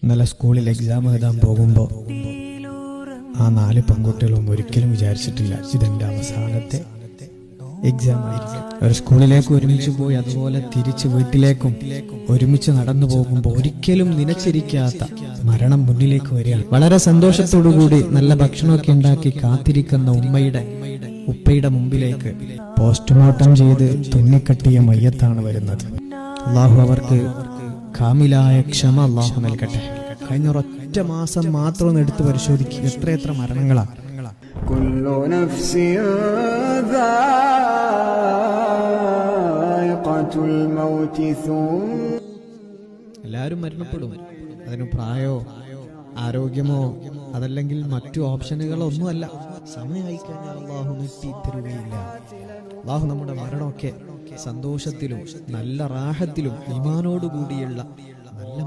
ഇന്നലെ സ്കൂളിൽ എക്സാം എഴുതാൻ പോകുമ്പോൾ ആ 4 പെൺകുട്ടികളും ഒരിക്കലും വിചാരിച്ചിട്ടില്ല ഇതെന്റെ അവസാനത്തെ എക്സാം ആയിരിക്കും. ഒരു സ്കൂളിലേക്ക് ഒരുമിച്ച് പോയി അതുപോലെ തിരിച്ച് വീട്ടിലേക്കും ഒരുമിച്ച് നടന്നു പോകുമ്പോൾ ഒരിക്കലും നനച്ചിരിക്കാത്ത മരണം മുന്നിലേക്ക് വരികയാണ്. വളരെ സന്തോഷത്തോടുകൂടി നല്ല ഭക്ഷണമൊക്കെ ഉണ്ടാക്കി കാത്തിരിക്കുന്ന ഉപ്പയുടെ മുമ്പിലേക്ക് പോസ്റ്റ്മോർട്ടം ചെയ്ത് തുന്നിക്കട്ടിയ മയ്യത്താണ് വരുന്നത്. അള്ളാഹു അവർക്ക് കാമിലായ ക്ഷമ അള്ളാഹു നൽകട്ടെ. കഴിഞ്ഞ ഒരൊറ്റ മാസം മാത്രം എടുത്ത് പരിശോധിക്കുക, എത്രയെത്ര മരണങ്ങളാണ്. എല്ലാവരും മരണപ്പെടും. അതിന് പ്രായമോ ആരോഗ്യമോ അതല്ലെങ്കിൽ മറ്റു ഓപ്ഷനുകളോ ഒന്നുമല്ല. സമയമായി കഴിഞ്ഞാൽ അള്ളാഹു നിർത്തിത്തരുകയില്ല. അള്ളാഹു നമ്മുടെ മരണമൊക്കെ സന്തോഷത്തിലും നല്ല റാഹത്തിലും ഈമാനോടുകൂടിയുള്ള നല്ല